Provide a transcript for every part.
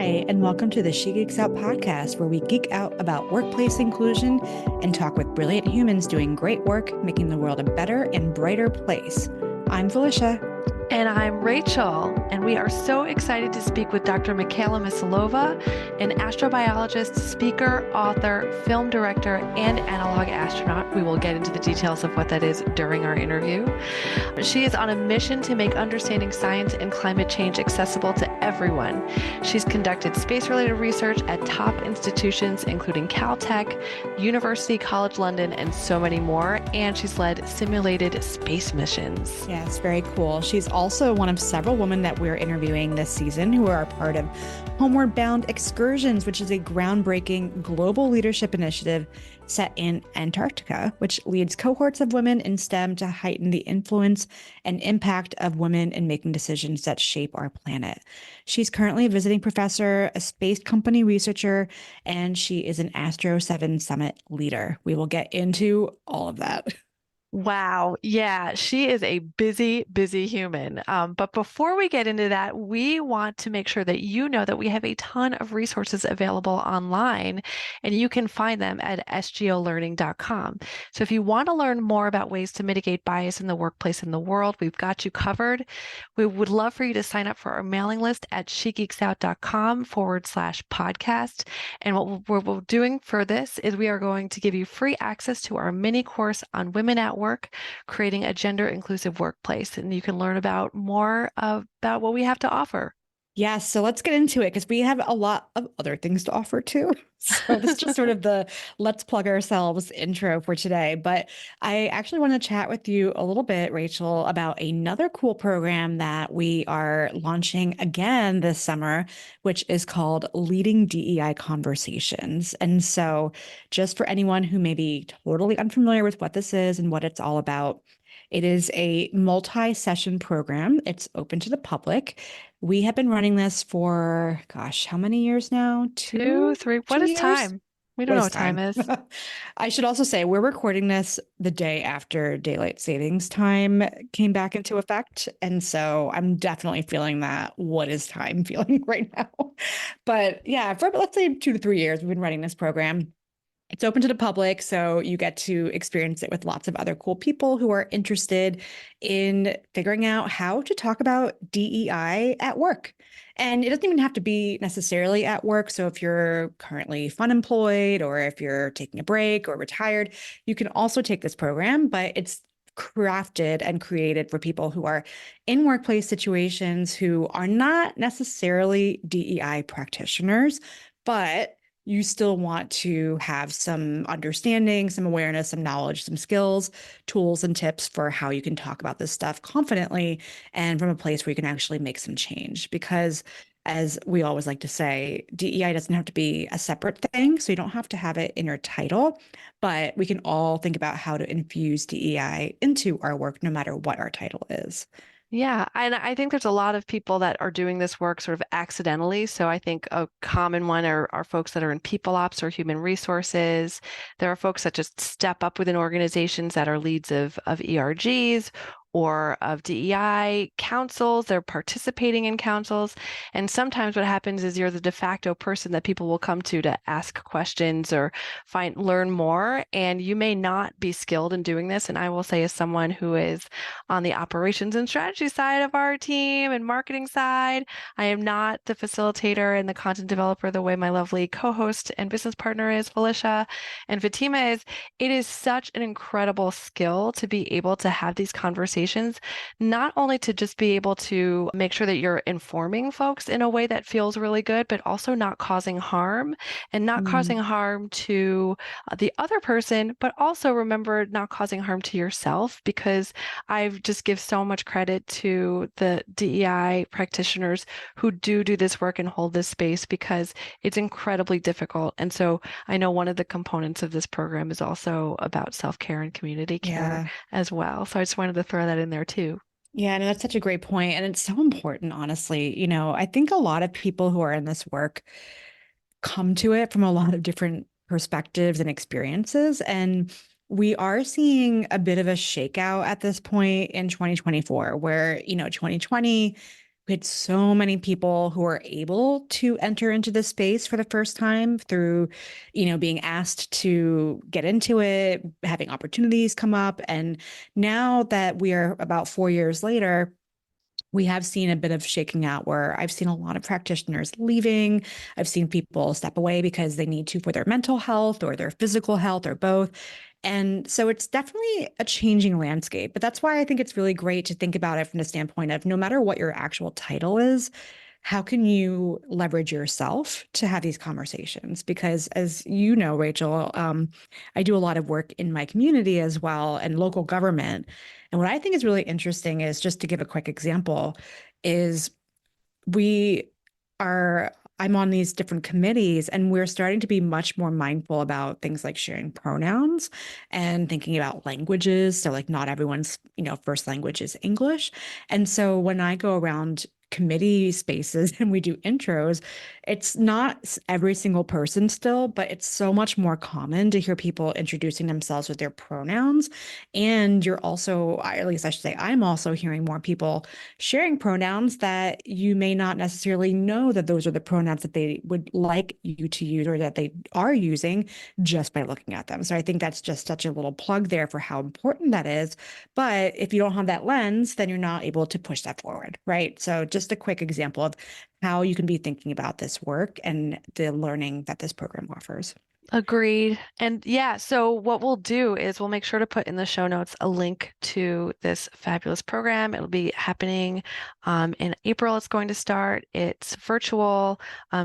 Hi, and welcome to the She Geeks Out podcast, where we geek out about workplace inclusion and talk with brilliant humans doing great work, making the world a better and brighter place. I'm Felicia. And I'm Rachel, and we are so excited to speak with Dr. Michaela Musilova, an astrobiologist, speaker, author, film director, and analog astronaut. We will get into the details of what that is during our interview. She is on a mission to make understanding science and climate change accessible to everyone. She's conducted space-related research at top institutions, including Caltech, University College London, and so many more. And she's led simulated space missions. Yes, very cool. She's also one of several women that we're interviewing this season who are a part of Homeward Bound Excursions, which is a groundbreaking global leadership initiative set in Antarctica, which leads cohorts of women in STEM to heighten the influence and impact of women in making decisions that shape our planet. She's currently a visiting professor, a space company researcher, and she is an Astro 7 Summit leader. We will get into all of that. Wow. Yeah, she is a busy, busy human. But before we get into that, we want to make sure that you know that we have a ton of resources available online, and you can find them at sgolearning.com. So if you want to learn more about ways to mitigate bias in the workplace and the world, we've got you covered. We would love for you to sign up for our mailing list at shegeeksout.com/podcast. And what we're doing for this is we are going to give you free access to our mini course on women at work, creating a gender inclusive workplace. And you can learn about more about what we have to offer. Yeah, so let's get into it because we have a lot of other things to offer too. So this is just sort of the let's plug ourselves intro for today. But I actually want to chat with you a little bit, Rachel, about another cool program that we are launching again this summer, which is called Leading DEI Conversations. And so just for anyone who may be totally unfamiliar with what this is and what it's all about, it is a multi-session program. It's open to the public. We have been running this for, gosh, how many years now? 2, 3. What 2 is years? time? We don't know what time is. I should also say we're recording this the day after daylight savings time came back into effect. And so I'm definitely feeling that what is time feeling right now. But yeah, for let's say 2 to 3 years, we've been running this program. It's open to the public, so you get to experience it with lots of other cool people who are interested in figuring out how to talk about DEI at work. And it doesn't even have to be necessarily at work. So if you're currently unemployed or if you're taking a break or retired, you can also take this program, but it's crafted and created for people who are in workplace situations who are not necessarily DEI practitioners, but you still want to have some understanding, some awareness, some knowledge, some skills, tools, and tips for how you can talk about this stuff confidently and from a place where you can actually make some change. Because as we always like to say, DEI doesn't have to be a separate thing. So you don't have to have it in your title, but we can all think about how to infuse DEI into our work, no matter what our title is. Yeah, and I think there's a lot of people that are doing this work sort of accidentally. So I think a common one are folks that are in people ops or human resources. There are folks that just step up within organizations that are leads of ERGs or of DEI councils. They're participating in councils. And sometimes what happens is you're the de facto person that people will come to ask questions or learn more. And you may not be skilled in doing this. And I will say, as someone who is on the operations and strategy side of our team and marketing side, I am not the facilitator and the content developer the way my lovely co-host and business partner is, Felicia, and Fatima is. It is such an incredible skill to be able to have these conversations, not only to just be able to make sure that you're informing folks in a way that feels really good, but also not causing harm and not causing harm to the other person, but also remember not causing harm to yourself, because I just give so much credit to the DEI practitioners who do this work and hold this space, because it's incredibly difficult. And so I know one of the components of this program is also about self-care and community care as well. So I just wanted to throw that in there too. Yeah, no, that's such a great point. And it's so important, honestly. I think a lot of people who are in this work come to it from a lot of different perspectives and experiences. And we are seeing a bit of a shakeout at this point in 2024, where, 2020 We had so many people who are able to enter into this space for the first time through, being asked to get into it, having opportunities come up. And now that we are about 4 years later, we have seen a bit of shaking out where I've seen a lot of practitioners leaving. I've seen people step away because they need to for their mental health or their physical health or both. And so it's definitely a changing landscape. But that's why I think it's really great to think about it from the standpoint of no matter what your actual title is, how can you leverage yourself to have these conversations? Because as you know, Rachel, I do a lot of work in my community as well and local government. And what I think is really interesting is just to give a quick example, is we are I'm on these different committees and we're starting to be much more mindful about things like sharing pronouns and thinking about languages. So like not everyone's, first language is English. And so when I go around committee spaces and we do intros, it's not every single person still, but it's so much more common to hear people introducing themselves with their pronouns. And you're also, at least I should say, I'm also hearing more people sharing pronouns that you may not necessarily know that those are the pronouns that they would like you to use or that they are using just by looking at them. So I think that's just such a little plug there for how important that is. But if you don't have that lens, then you're not able to push that forward, right? So just a quick example of how you can be thinking about this work and the learning that this program offers. Agreed. And yeah, so what we'll do is we'll make sure to put in the show notes a link to this fabulous program. It'll be happening in April. It's going to start. It's virtual.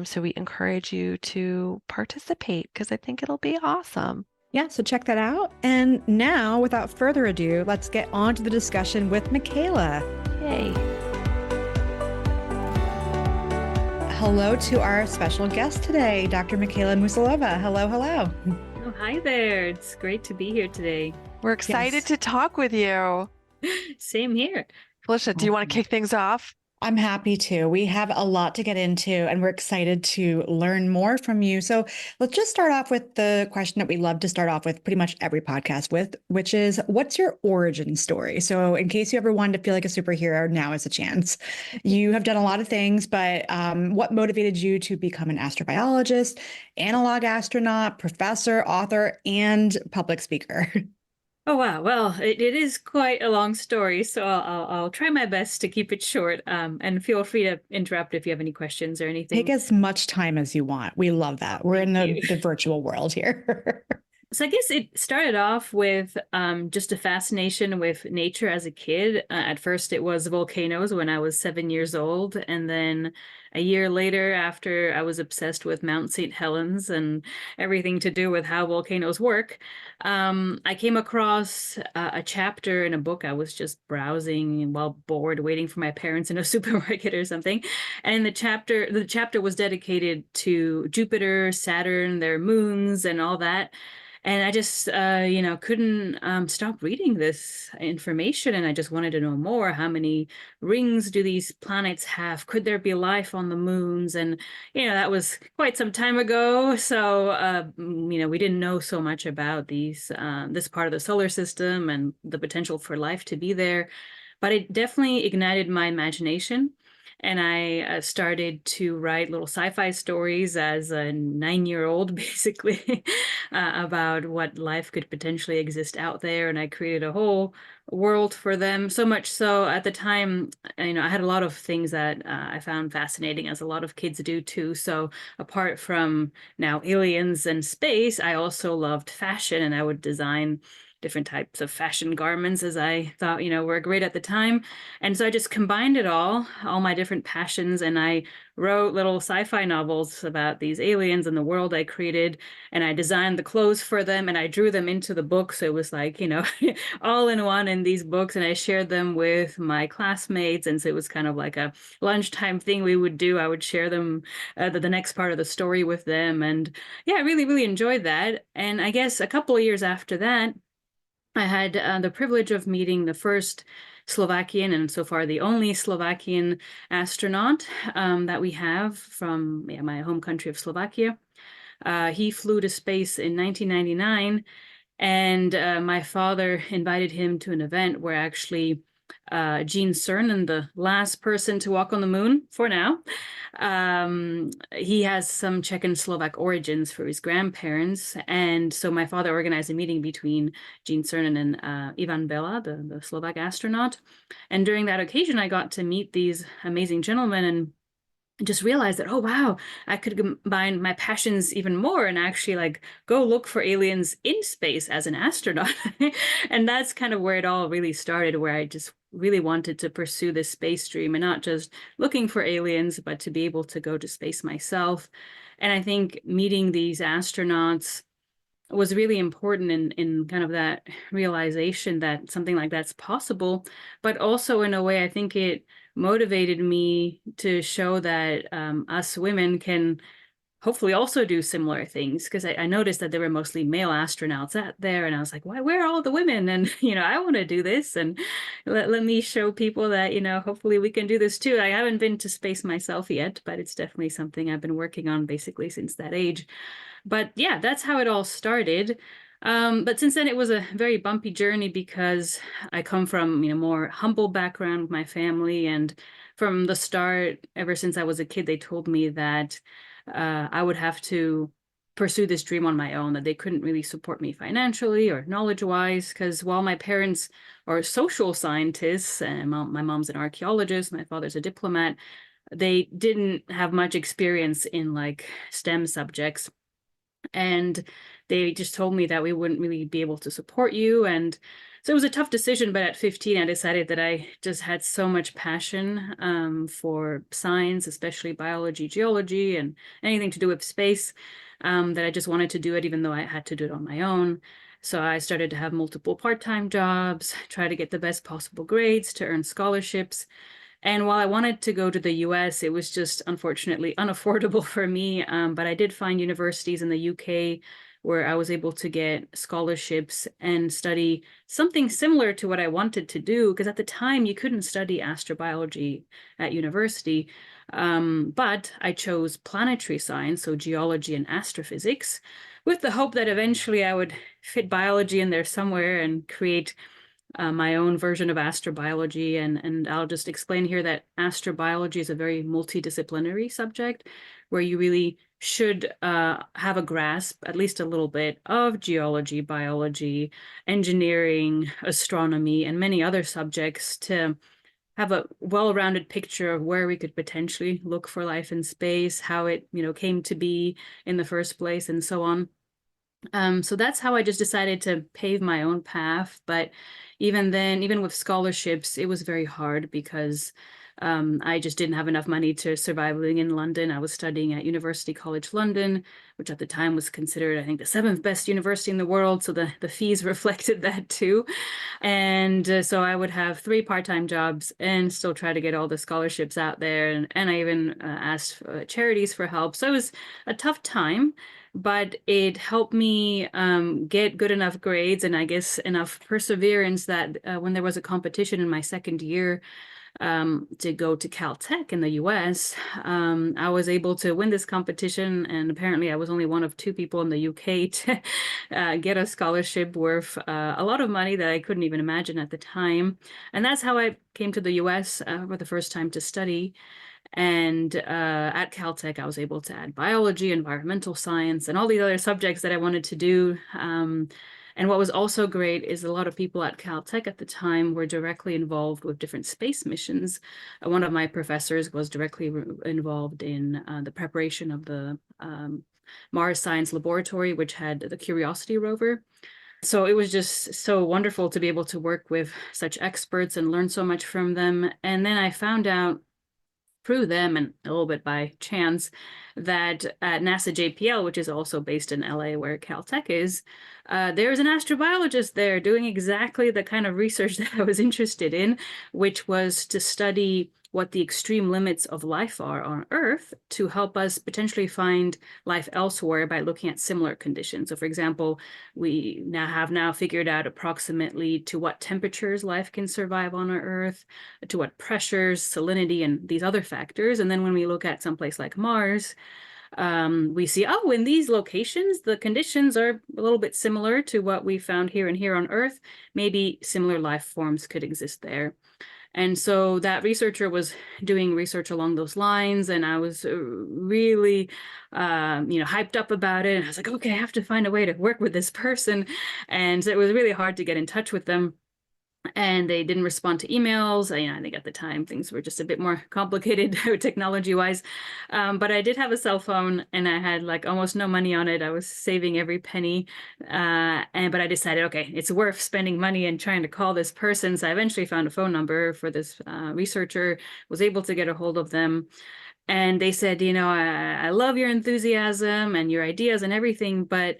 So we encourage you to participate because I think it'll be awesome. Yeah, so check that out. And now, without further ado, let's get on to the discussion with Michaela. Yay. Hello to our special guest today, Dr. Michaela Musilova. Hello, hello. Oh, hi there. It's great to be here today. We're excited Yes. to talk with you. Same here. Felicia, do you want to kick things off? I'm happy to. We have a lot to get into, and we're excited to learn more from you. So let's just start off with the question that we love to start off with pretty much every podcast with, which is, what's your origin story? So in case you ever wanted to feel like a superhero, now is a chance. You have done a lot of things, but what motivated you to become an astrobiologist, analog astronaut, professor, author, and public speaker? Oh, wow. Well, it is quite a long story, so I'll try my best to keep it short. And feel free to interrupt if you have any questions or anything. Take as much time as you want. We love that. We're in the virtual world here. So I guess it started off with just a fascination with nature as a kid. At first, it was volcanoes when I was 7 years old. And then a year later, after I was obsessed with Mount St. Helens and everything to do with how volcanoes work, I came across a chapter in a book. I was just browsing while bored, waiting for my parents in a supermarket or something. And the chapter was dedicated to Jupiter, Saturn, their moons, and all that. And I just, couldn't stop reading this information. And I just wanted to know more. How many rings do these planets have? Could there be life on the moons? And, that was quite some time ago. So, we didn't know so much about this part of the solar system and the potential for life to be there. But it definitely ignited my imagination. And I started to write little sci-fi stories as a 9-year-old, basically, about what life could potentially exist out there. And I created a whole world for them. So much so at the time, I had a lot of things that I found fascinating, as a lot of kids do too. So apart from now aliens and space, I also loved fashion, and I would design different types of fashion garments, as I thought, were great at the time. And so I just combined it all my different passions, and I wrote little sci-fi novels about these aliens and the world I created, and I designed the clothes for them, and I drew them into the book. So it was like, all in one in these books, and I shared them with my classmates. And so it was kind of like a lunchtime thing we would do. I would share them, the next part of the story with them. And yeah, I really, really enjoyed that. And I guess a couple of years after that, I had the privilege of meeting the first Slovakian, and so far the only Slovakian astronaut that we have from my home country of Slovakia. He flew to space in 1999, and my father invited him to an event where actually Gene Cernan, the last person to walk on the moon for now. He has some Czech and Slovak origins for his grandparents. And so my father organized a meeting between Gene Cernan and Ivan Bela, the Slovak astronaut. And during that occasion, I got to meet these amazing gentlemen and just realized that, oh, wow, I could combine my passions even more and actually like go look for aliens in space as an astronaut. And that's kind of where it all really started, where I just really wanted to pursue this space dream and not just looking for aliens, but to be able to go to space myself. And I think meeting these astronauts was really important in kind of that realization that something like that's possible, but also in a way, I think it motivated me to show that us women can hopefully also do similar things, because I noticed that there were mostly male astronauts out there, and I was like, why, where are all the women? And I want to do this, and let me show people that hopefully we can do this too. I haven't been to space myself yet, but it's definitely something I've been working on basically since that age. But yeah, that's how it all started. But since then, it was a very bumpy journey because I come from more humble background with my family, and from the start, ever since I was a kid, they told me that I would have to pursue this dream on my own, that they couldn't really support me financially or knowledge-wise, because while my parents are social scientists, and my mom's an archaeologist, my father's a diplomat, they didn't have much experience in like STEM subjects. And they just told me that we wouldn't really be able to support you. And so it was a tough decision, but at 15, I decided that I just had so much passion for science, especially biology, geology, and anything to do with space, that I just wanted to do it, even though I had to do it on my own. So I started to have multiple part-time jobs, try to get the best possible grades to earn scholarships. And while I wanted to go to the US, it was just unfortunately unaffordable for me. But I did find universities in the UK where I was able to get scholarships and study something similar to what I wanted to do, because at the time you couldn't study astrobiology at university. But I chose planetary science, so geology and astrophysics, with the hope that eventually I would fit biology in there somewhere and create my own version of astrobiology. And I'll just explain here that astrobiology is a very multidisciplinary subject where you really should have a grasp, at least a little bit, of geology, biology, engineering, astronomy, and many other subjects to have a well-rounded picture of where we could potentially look for life in space, how it came to be in the first place, and so on. So that's how I just decided to pave my own path. But even then, even with scholarships, it was very hard because I just didn't have enough money to survive living in London. I was studying at University College London, which at the time was considered, I think, the 7th best university in the world. So the fees reflected that too. And so I would have 3 part-time jobs and still try to get all the scholarships out there. And I even asked charities for help. So it was a tough time, but it helped me get good enough grades and I guess enough perseverance that when there was a competition in my second year to go to Caltech in the US, I was able to win this competition. And apparently I was only one of 2 people in the UK to get a scholarship worth a lot of money that I couldn't even imagine at the time. And that's how I came to the US for the first time to study. And at Caltech, I was able to add biology, environmental science, and all these other subjects that I wanted to do. And what was also great is a lot of people at Caltech at the time were directly involved with different space missions. One of my professors was directly involved in the preparation of the Mars Science Laboratory, which had the Curiosity rover. So it was just so wonderful to be able to work with such experts and learn so much from them. And then I found out through them and a little bit by chance that at NASA JPL, which is also based in LA where Caltech is, there's an astrobiologist there doing exactly the kind of research that I was interested in, which was to study what the extreme limits of life are on Earth to help us potentially find life elsewhere by looking at similar conditions. So for example, we have now figured out approximately to what temperatures life can survive on our Earth, to what pressures, salinity, and these other factors. And then when we look at someplace like Mars, we see, oh, in these locations, the conditions are a little bit similar to what we found here and here on Earth. Maybe similar life forms could exist there. And so that researcher was doing research along those lines, and I was really, hyped up about it. And I was like, okay, I have to find a way to work with this person. And so it was really hard to get in touch with them. And they didn't respond to emails. I think at the time things were just a bit more complicated technology-wise. But I did have a cell phone, and I had like almost no money on it. I was saving every penny. But I decided, okay, it's worth spending money and trying to call this person. So I eventually found a phone number for this researcher, was able to get a hold of them. And they said, I love your enthusiasm and your ideas and everything, but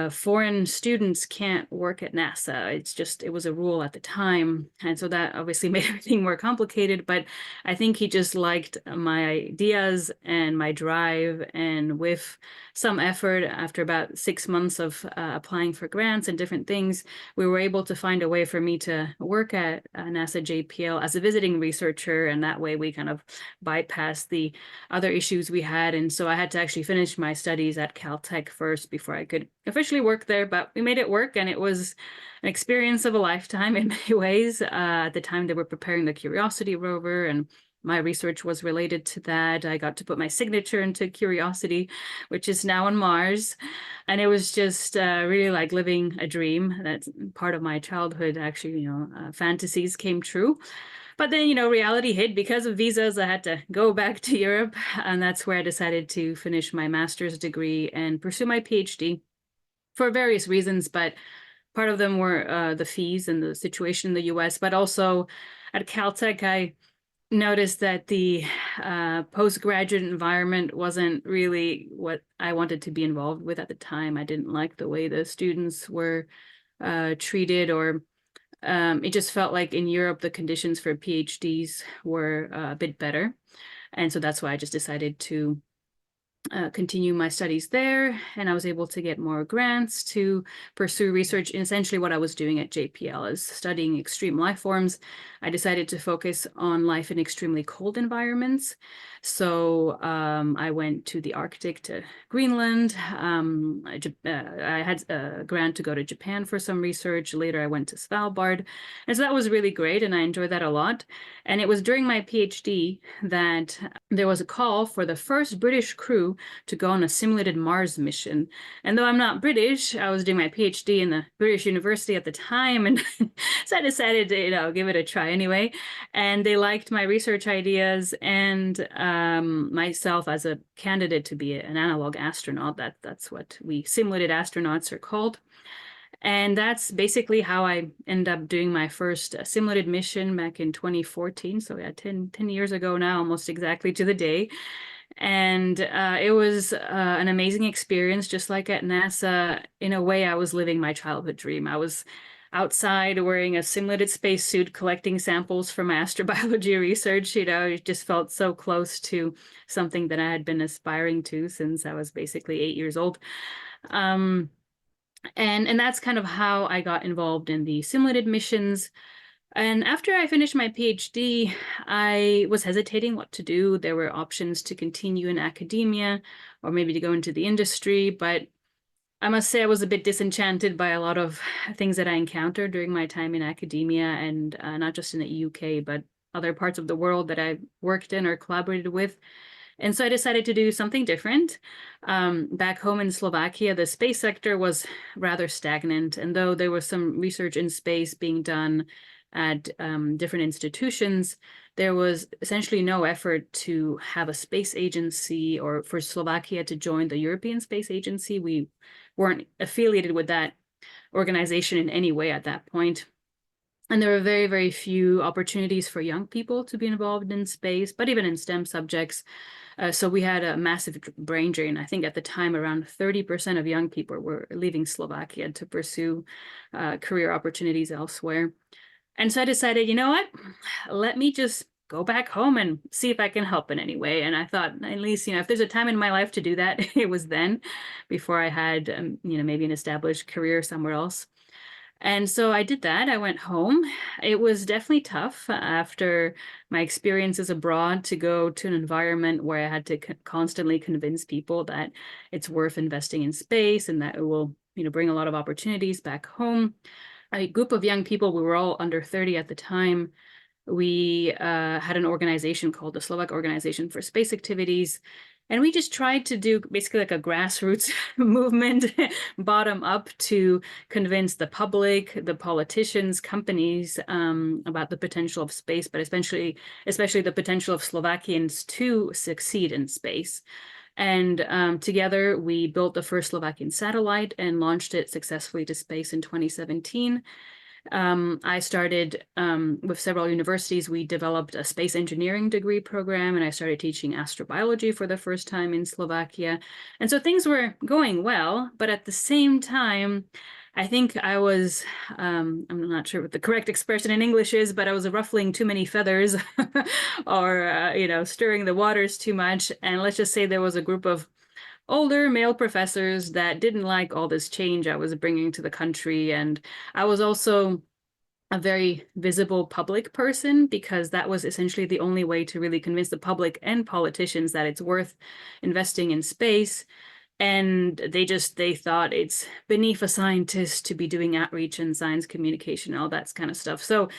foreign students can't work at NASA. It was a rule at the time. And so that obviously made everything more complicated, but I think he just liked my ideas and my drive. And with some effort, after about 6 months of applying for grants and different things, we were able to find a way for me to work at NASA JPL as a visiting researcher. And that way we kind of bypassed the other issues we had. And so I had to actually finish my studies at Caltech first before I could officially work there, but we made it work, and it was an experience of a lifetime in many ways. At the time, they were preparing the Curiosity rover, and my research was related to that. I got to put my signature into Curiosity, which is now on Mars. And it was just really like living a dream. That's part of my childhood, actually, fantasies came true. But then, reality hit because of visas. I had to go back to Europe, and that's where I decided to finish my master's degree and pursue my PhD for various reasons. But part of them were the fees and the situation in the US, but also at Caltech, I noticed that the postgraduate environment wasn't really what I wanted to be involved with at the time. I didn't like the way the students were treated, or it just felt like in Europe, the conditions for PhDs were a bit better. And so that's why I just decided to continue my studies there, and I was able to get more grants to pursue research in essentially what I was doing at JPL is studying extreme life forms. I decided to focus on life in extremely cold environments. So I went to the Arctic, to Greenland. I had a grant to go to Japan for some research. Later, I went to Svalbard. And so that was really great, and I enjoyed that a lot. And it was during my PhD that there was a call for the first British crew to go on a simulated Mars mission. And though I'm not British, I was doing my PhD in the British University at the time, and so I decided to, give it a try anyway. And they liked my research ideas and myself as a candidate to be an analog astronaut. That's what we simulated astronauts are called. And that's basically how I ended up doing my first simulated mission back in 2014. So yeah, 10 years ago now, almost exactly to the day. And it was an amazing experience, just like at NASA. In a way, I was living my childhood dream. I was outside wearing a simulated spacesuit, collecting samples for my astrobiology research. It just felt so close to something that I had been aspiring to since I was basically 8 years old. And that's kind of how I got involved in the simulated missions. And after I finished my PhD, I was hesitating what to do. There were options to continue in academia or maybe to go into the industry, but I must say I was a bit disenchanted by a lot of things that I encountered during my time in academia, and not just in the UK, but other parts of the world that I worked in or collaborated with. And so I decided to do something different. Back home in Slovakia, the space sector was rather stagnant. And though there was some research in space being done at different institutions, there was essentially no effort to have a space agency or for Slovakia to join the European Space Agency. We weren't affiliated with that organization in any way at that point. And there were very, very few opportunities for young people to be involved in space, but even in STEM subjects. So we had a massive brain drain. I think at the time, around 30% of young people were leaving Slovakia to pursue career opportunities elsewhere. And so I decided, you know what, let me just go back home and see if I can help in any way. And I thought, at least, if there's a time in my life to do that, it was then, before I had, maybe an established career somewhere else. And so I did that. I went home. It was definitely tough after my experiences abroad to go to an environment where I had to constantly convince people that it's worth investing in space and that it will, bring a lot of opportunities back home. A group of young people, we were all under 30 at the time, we had an organization called the Slovak Organization for Space Activities. And we just tried to do basically like a grassroots movement, bottom up, to convince the public, the politicians, companies about the potential of space, but especially the potential of Slovakians to succeed in space. And together we built the first Slovakian satellite and launched it successfully to space in 2017. I started with several universities. We developed a space engineering degree program, and I started teaching astrobiology for the first time in Slovakia. And so things were going well, but at the same time, I think I was, I'm not sure what the correct expression in English is, but I was ruffling too many feathers or, stirring the waters too much. And let's just say there was a group of older male professors that didn't like all this change I was bringing to the country. And I was also a very visible public person, because that was essentially the only way to really convince the public and politicians that it's worth investing in space. And they thought it's beneath a scientist to be doing outreach and science communication, all that kind of stuff. So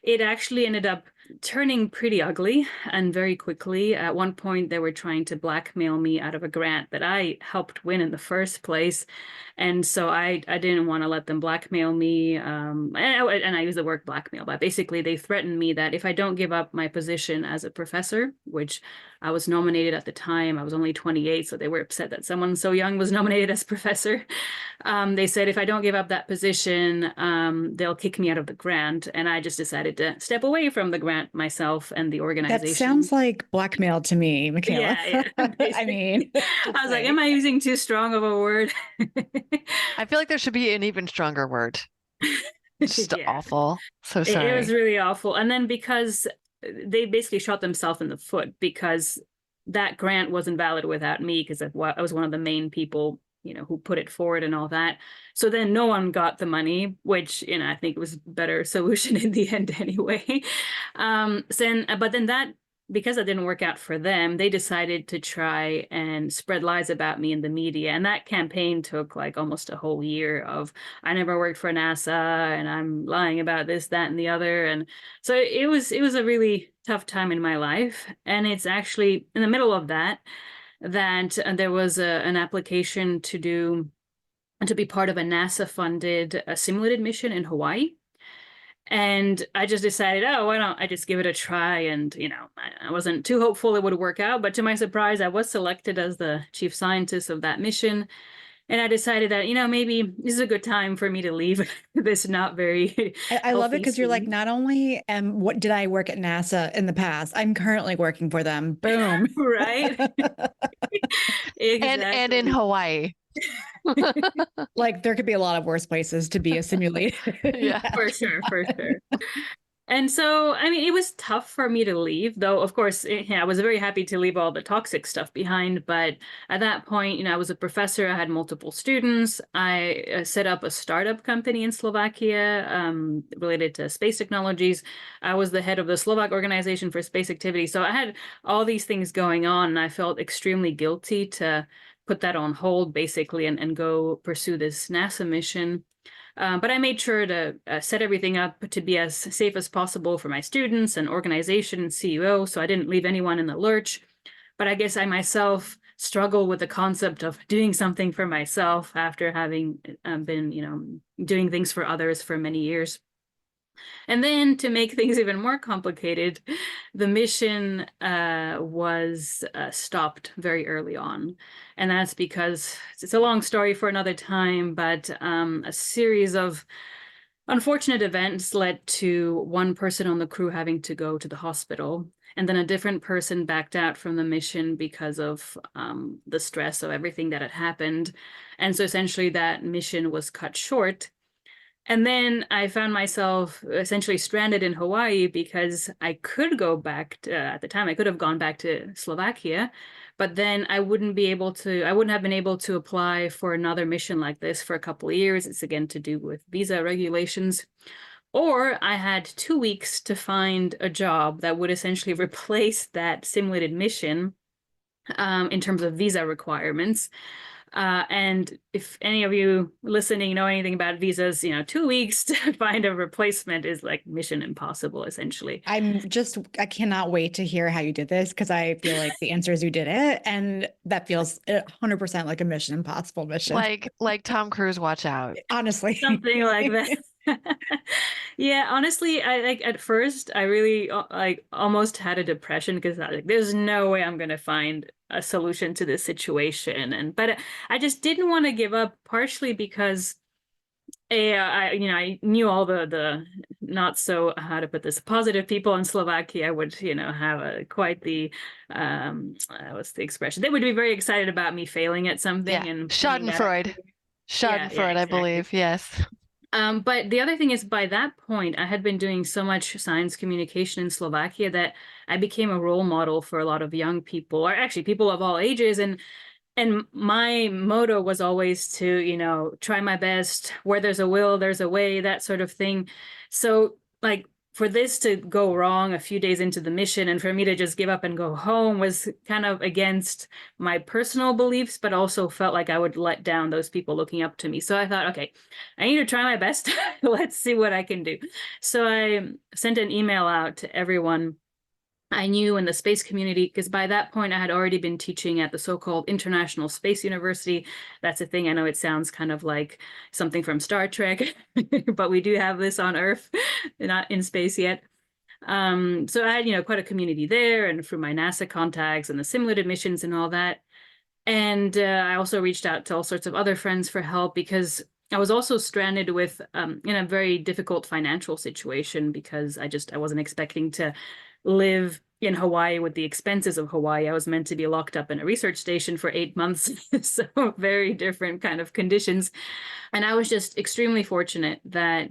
it actually ended up turning pretty ugly, and very quickly. At one point, they were trying to blackmail me out of a grant that I helped win in the first place. And so I didn't want to let them blackmail me. And I use the word blackmail, but basically they threatened me that if I don't give up my position as a professor, which I was nominated at the time, I was only 28, so they were upset that someone so young was nominated as professor. They said if I don't give up that position, they'll kick me out of the grant. And I just decided to step away from the grant myself and the organization. That sounds like blackmail to me, Michaela. Yeah. I mean, I was like, am I using too strong of a word? I feel like there should be an even stronger word. Just awful. So sorry. It was really awful. And then because they basically shot themselves in the foot, because that grant wasn't valid without me, because I was one of the main people, who put it forward and all that. So then no one got the money, which, I think was a better solution in the end anyway. But then that, because that didn't work out for them, they decided to try and spread lies about me in the media. And that campaign took like almost a whole year of, I never worked for NASA and I'm lying about this, that, and the other. And so it was a really tough time in my life. And it's actually in the middle of that there was an application to be part of a NASA-funded simulated mission in Hawaii. And I just decided, why don't I just give it a try? And, I wasn't too hopeful it would work out. But to my surprise, I was selected as the chief scientist of that mission. And I decided that, maybe this is a good time for me to leave this not very I love it, because you're like, not only what did I work at NASA in the past, I'm currently working for them. Boom. Right. Exactly. And in Hawaii. Like, there could be a lot of worse places to be a simulator. Yeah, for sure. And so, I mean, it was tough for me to leave, though, of course, I was very happy to leave all the toxic stuff behind. But at that point, I was a professor. I had multiple students. I set up a startup company in Slovakia related to space technologies. I was the head of the Slovak Organization for Space Activity. So I had all these things going on, and I felt extremely guilty to put that on hold, basically, and go pursue this NASA mission. But I made sure to set everything up to be as safe as possible for my students and organization and CEO, so I didn't leave anyone in the lurch. But I guess I myself struggle with the concept of doing something for myself after having been, doing things for others for many years. And then, to make things even more complicated, the mission was stopped very early on. And that's because it's a long story for another time, but a series of unfortunate events led to one person on the crew having to go to the hospital. And then a different person backed out from the mission because of the stress of everything that had happened. And so essentially that mission was cut short. And then I found myself essentially stranded in Hawaii, because I could go back at the time, I could have gone back to Slovakia, but then I wouldn't have been able to apply for another mission like this for a couple of years. It's again to do with visa regulations. Or I had 2 weeks to find a job that would essentially replace that simulated mission in terms of visa requirements. And if any of you listening know anything about visas, 2 weeks to find a replacement is like mission impossible, essentially. I cannot wait to hear how you did this because I feel like the answer is you did it. And that feels 100% like a Mission Impossible mission. Like Tom Cruise, watch out. Honestly. Something like that. Yeah, honestly, I like at first I really like almost had a depression because I was like, there's no way I'm gonna find a solution to this situation. But I just didn't want to give up, partially because I knew all the not so, how to put this, positive people in Slovakia would have quite the what's the expression, they would be very excited about me failing at something and Schadenfreude. Schadenfreude, I believe. Yes. But the other thing is, by that point, I had been doing so much science communication in Slovakia that I became a role model for a lot of young people, or actually people of all ages. And my motto was always to, try my best. Where there's a will, there's a way, that sort of thing. So, like, for this to go wrong a few days into the mission and for me to just give up and go home was kind of against my personal beliefs, but also felt like I would let down those people looking up to me. So I thought, okay, I need to try my best. Let's see what I can do. So I sent an email out to everyone I knew in the space community, because by that point I had already been teaching at the so-called International Space University. That's a thing. I know it sounds kind of like something from Star Trek, but we do have this on Earth, not in space yet. So I had, quite a community there, and through my NASA contacts and the simulated missions and all that. And I also reached out to all sorts of other friends for help, because I was also stranded with in a very difficult financial situation, because I wasn't expecting to live in Hawaii with the expenses of Hawaii. I was meant to be locked up in a research station for 8 months. So very different kind of conditions. And I was just extremely fortunate that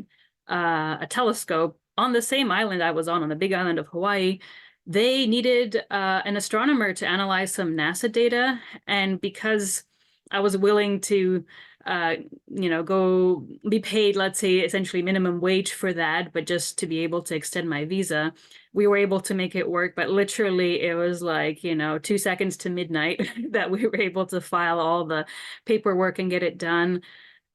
a telescope on the same island I was on the big island of Hawaii, they needed an astronomer to analyze some NASA data. And because I was willing to go be paid, let's say, essentially minimum wage for that, but just to be able to extend my visa, we were able to make it work. But literally it was like, 2 seconds to midnight that we were able to file all the paperwork and get it done.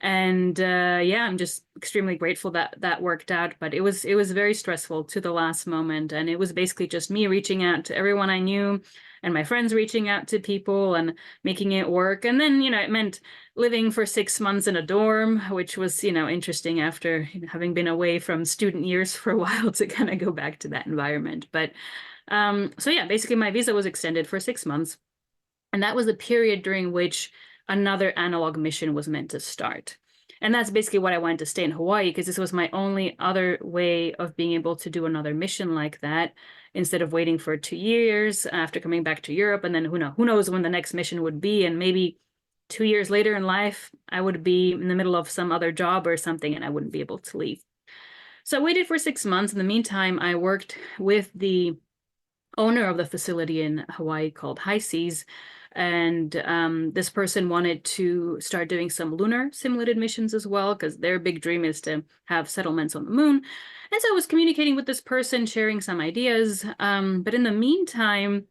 And I'm just extremely grateful that that worked out. But it was very stressful to the last moment. And it was basically just me reaching out to everyone I knew, and my friends reaching out to people and making it work. And then, it meant living for 6 months in a dorm, which was, interesting after having been away from student years for a while to kind of go back to that environment. But basically my visa was extended for 6 months. And that was the period during which another analog mission was meant to start. And that's basically what I wanted to stay in Hawaii, because this was my only other way of being able to do another mission like that, instead of waiting for 2 years after coming back to Europe. And then who knows when the next mission would be. And maybe 2 years later in life, I would be in the middle of some other job or something, and I wouldn't be able to leave. So I waited for 6 months. In the meantime, I worked with the owner of the facility in Hawaii called High Seas. And this person wanted to start doing some lunar simulated missions as well, because their big dream is to have settlements on the moon. And so I was communicating with this person, sharing some ideas. But in the meantime,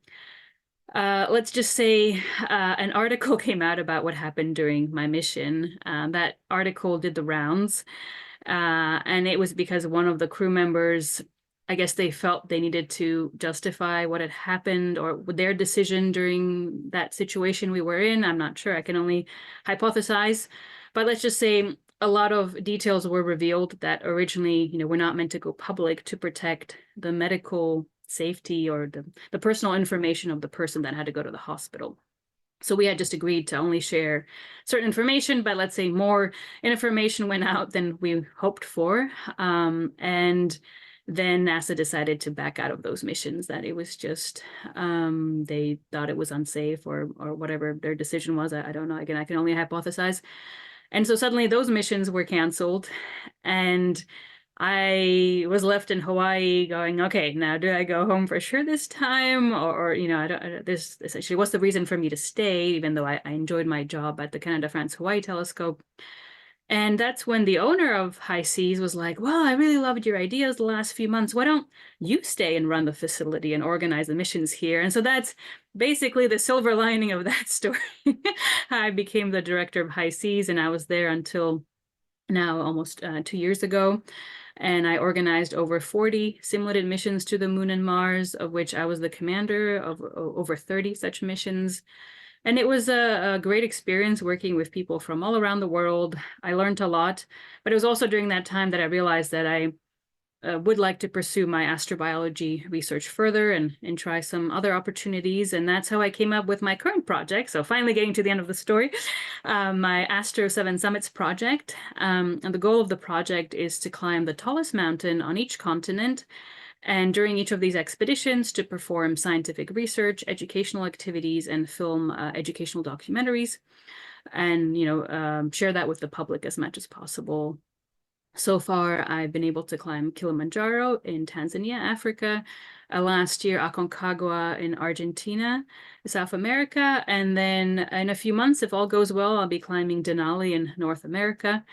let's just say an article came out about what happened during my mission. That article did the rounds. And it was because one of the crew members, I guess they felt they needed to justify what had happened or their decision during that situation we were in. I'm not sure. I can only hypothesize. But let's just say a lot of details were revealed that originally, were not meant to go public, to protect the medical safety or the personal information of the person that had to go to the hospital. So we had just agreed to only share certain information, but let's say more information went out than we hoped for. And then NASA decided to back out of those missions, that it was just, they thought it was unsafe or whatever their decision was. I don't know. Again, I can only hypothesize. And so suddenly those missions were canceled. And I was left in Hawaii going, okay, now do I go home for sure this time? Or I don't, this essentially, what's the reason for me to stay, even though I enjoyed my job at the Canada France Hawaii telescope? And that's when the owner of High Seas was like, well, I really loved your ideas the last few months. Why don't you stay and run the facility and organize the missions here? And so that's basically the silver lining of that story. I became the director of High Seas, and I was there until now, almost 2 years ago. And I organized over 40 simulated missions to the moon and Mars, of which I was the commander of over 30 such missions. And it was a great experience working with people from all around the world. I learned a lot, but it was also during that time that I realized that I would like to pursue my astrobiology research further and try some other opportunities. And that's how I came up with my current project. So finally getting to the end of the story, my Astro 7 Summits project. And the goal of the project is to climb the tallest mountain on each continent, and during each of these expeditions to perform scientific research, educational activities, and film educational documentaries, and share that with the public as much as possible. So far, I've been able to climb Kilimanjaro in Tanzania, Africa, last year Aconcagua in Argentina, South America, and then in a few months, if all goes well, I'll be climbing Denali in North America,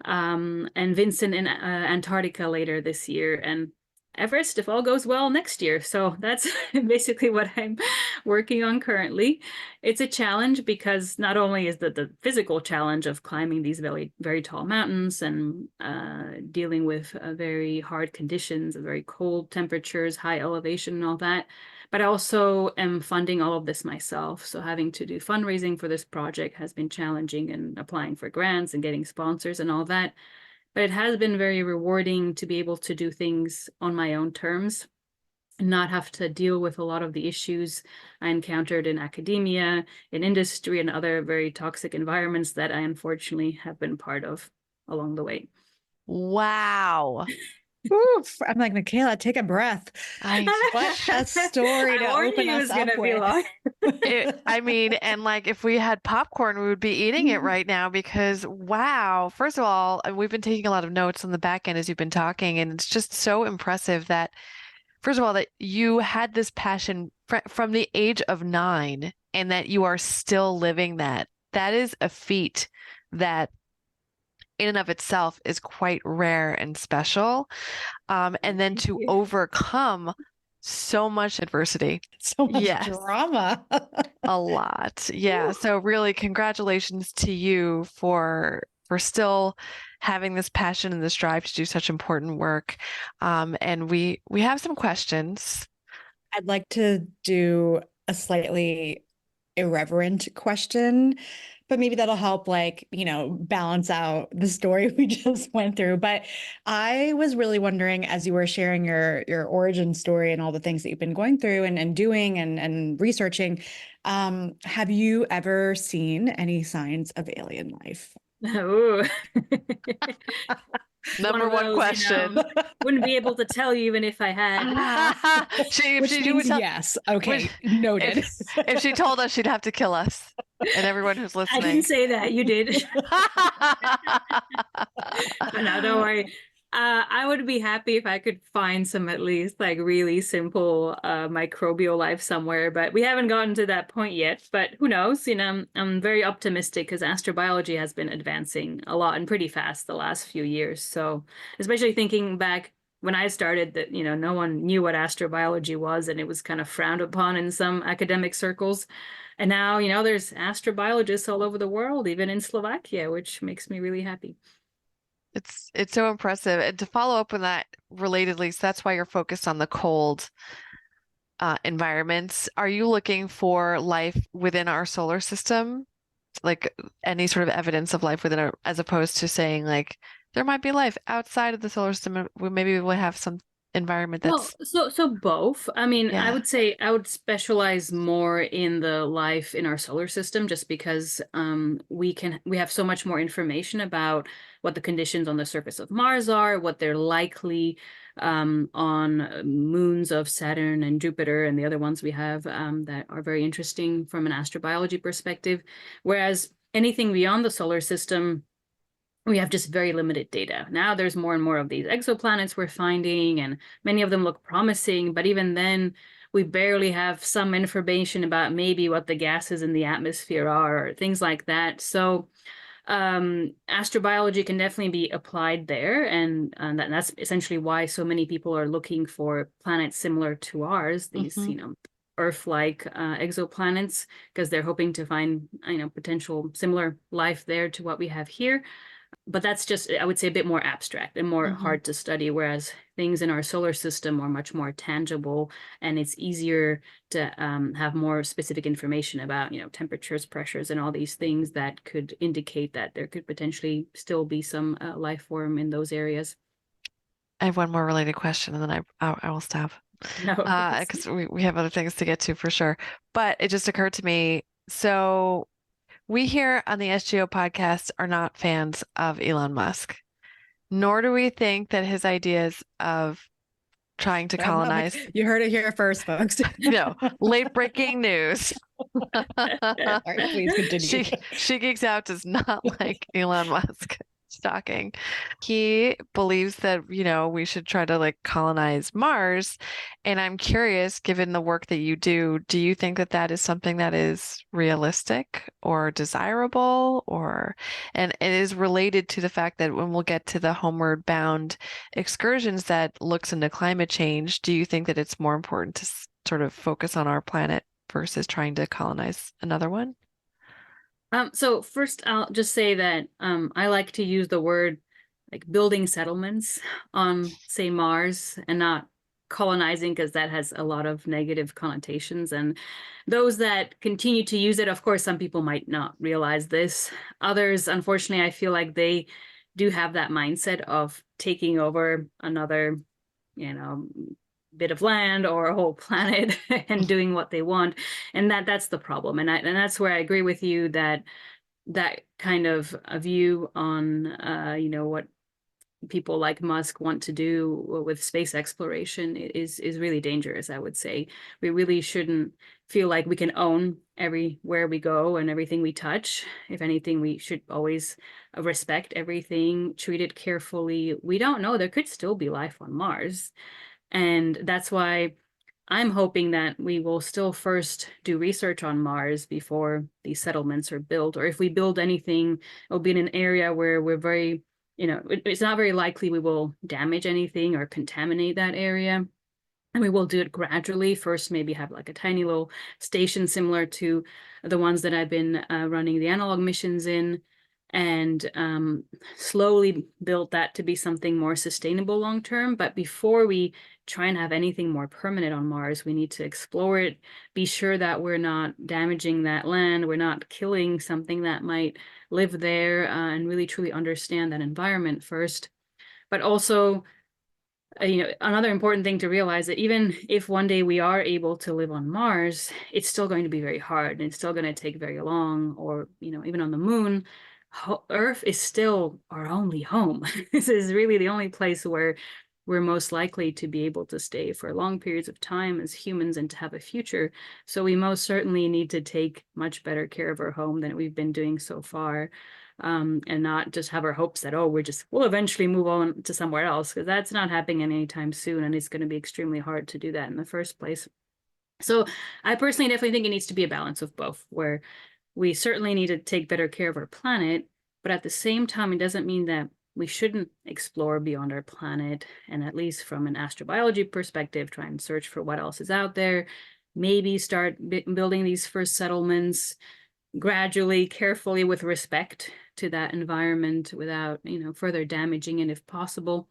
and Vincent in Antarctica later this year, and Everest, if all goes well, next year. So that's basically what I'm working on currently. It's a challenge because not only is the physical challenge of climbing these very, very tall mountains and dealing with very hard conditions, very cold temperatures, high elevation and all that, but I also am funding all of this myself. So having to do fundraising for this project has been challenging, and applying for grants and getting sponsors and all that. But it has been very rewarding to be able to do things on my own terms and not have to deal with a lot of the issues I encountered in academia, in industry, and other very toxic environments that I unfortunately have been part of along the way. Wow. Oof. I'm like, Michaela, take a breath. What a story to open us up with. I mean, and like if we had popcorn, we would be eating it right now because wow. First of all, we've been taking a lot of notes on the back end as you've been talking, and it's just so impressive that, first of all, that you had this passion from the age of 9 and that you are still living that. That is a feat that in and of itself is quite rare and special. And then to overcome so much adversity. So much Yes. drama. A lot. Yeah. So really congratulations to you for still having this passion and this drive to do such important work. And we have some questions. I'd like to do a slightly irreverent question, but maybe that'll help, like, balance out the story we just went through. But I was really wondering, as you were sharing your origin story and all the things that you've been going through and doing and researching, have you ever seen any signs of alien life? Oh. Number one question. Wouldn't be able to tell you even if I had. Yes. Okay. Noted. If she told us, she'd have to kill us and everyone who's listening. I didn't say that. You did. No, don't worry. I would be happy if I could find some at least like really simple microbial life somewhere, but we haven't gotten to that point yet. But who knows? I'm very optimistic because astrobiology has been advancing a lot and pretty fast the last few years. So especially thinking back when I started, that no one knew what astrobiology was, and it was kind of frowned upon in some academic circles. And now there's astrobiologists all over the world, even in Slovakia, which makes me really happy. It's so impressive. And to follow up on that relatedly, so that's why you're focused on the cold environments. Are you looking for life within our solar system? Like any sort of evidence of life within as opposed to saying like there might be life outside of the solar system. Maybe we'll have some environment that's so both. I mean, yeah. I would say I would specialize more in the life in our solar system, just because we have so much more information about what the conditions on the surface of Mars are, what they're likely on moons of Saturn and Jupiter and the other ones we have that are very interesting from an astrobiology perspective. Whereas anything beyond the solar system, we have just very limited data. Now there's more and more of these exoplanets we're finding, and many of them look promising, but even then we barely have some information about maybe what the gases in the atmosphere are, or things like that. So Astrobiology can definitely be applied there, and that's essentially why so many people are looking for planets similar to ours, these, Mm-hmm. Earth-like exoplanets, because they're hoping to find, potential similar life there to what we have here. But that's just, I would say, a bit more abstract and more Mm-hmm. hard to study, whereas things in our solar system are much more tangible, and it's easier to have more specific information about, temperatures, pressures, and all these things that could indicate that there could potentially still be some life form in those areas. I have one more related question, and then I will stop. No. Because we have other things to get to for sure. But it just occurred to me. So we here on the SGO podcast are not fans of Elon Musk, nor do we think that his ideas of trying to colonize, You heard it here first, folks. late breaking news. Sorry, please continue. She Geeks Out does not like Elon Musk. Shocking. He believes that, we should try to colonize Mars. And I'm curious, given the work that you do you think that that is something that is realistic or desirable, and it is related to the fact that when we'll get to the Homeward Bound Excursions that looks into climate change, do you think that it's more important to sort of focus on our planet versus trying to colonize another one? So first, I'll just say that I like to use the word like building settlements on, say, Mars, and not colonizing, because that has a lot of negative connotations. And those that continue to use it, of course, some people might not realize this. Others, unfortunately, I feel like they do have that mindset of taking over another, bit of land or a whole planet and doing what they want, and that's the problem. And that's where I agree with you that kind of a view on what people like Musk want to do with space exploration is really dangerous. I would say we really shouldn't feel like we can own everywhere we go and everything we touch. If anything, we should always respect everything, treat it carefully. We don't know, there could still be life on Mars. And that's why I'm hoping that we will still first do research on Mars before these settlements are built. Or if we build anything, it'll be in an area where we're very, it's not very likely we will damage anything or contaminate that area. And we will do it gradually. First, maybe have like a tiny little station similar to the ones that I've been running the analog missions in, and slowly build that to be something more sustainable long term. But before we try and have anything more permanent on Mars, we need to explore it, be sure that we're not damaging that land, we're not killing something that might live there, and really truly understand that environment first. But also, another important thing to realize that even if one day we are able to live on Mars, it's still going to be very hard, and it's still going to take very long. Or, even on the moon, Earth is still our only home. This is really the only place where we're most likely to be able to stay for long periods of time as humans and to have a future. So we most certainly need to take much better care of our home than we've been doing so far. And not just have our hopes that, we'll eventually move on to somewhere else, because that's not happening anytime soon, and it's going to be extremely hard to do that in the first place. So I personally definitely think it needs to be a balance of both, where we certainly need to take better care of our planet, but at the same time, it doesn't mean that we shouldn't explore beyond our planet, and at least from an astrobiology perspective, try and search for what else is out there, maybe start building these first settlements gradually, carefully, with respect to that environment, without further damaging it if possible.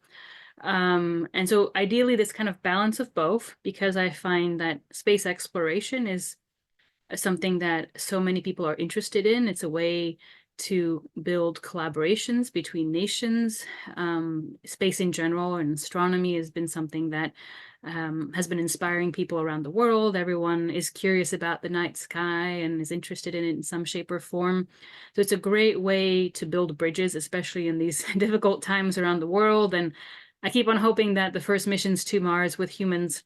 And so ideally this kind of balance of both, because I find that space exploration is something that so many people are interested in. It's a way to build collaborations between nations. Space in general and astronomy has been something that has been inspiring people around the world. Everyone is curious about the night sky and is interested in it in some shape or form. So it's a great way to build bridges, especially in these difficult times around the world. And I keep on hoping that the first missions to Mars with humans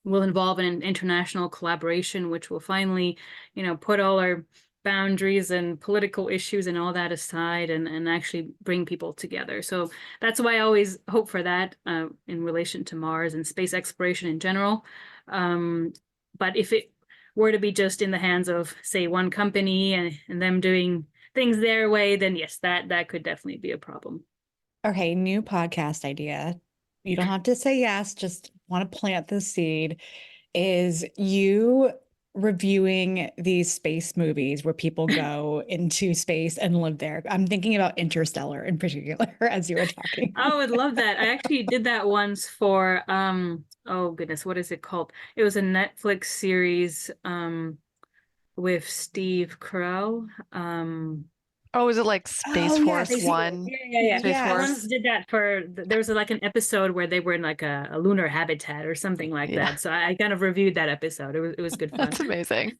will involve an international collaboration, which will finally, put all our boundaries and political issues and all that aside, and actually bring people together. So that's why I always hope for that in relation to Mars and space exploration in general. But if it were to be just in the hands of, say, one company and them doing things their way, then yes, that could definitely be a problem. Okay, new podcast idea. You don't have to say yes, just want to plant the seed. Is you reviewing these space movies where people go into space and live there? I'm thinking about Interstellar in particular as you were talking. I would love that. I actually did that once for oh goodness, what is it called? It was a Netflix series with Steve Carell. Oh, is it like Space Oh, yes. Force One? Yeah. Space I Yes. once did that for, there was like an episode where they were in like a lunar habitat or something like Yeah. that. So I kind of reviewed that episode. It was good fun. That's amazing.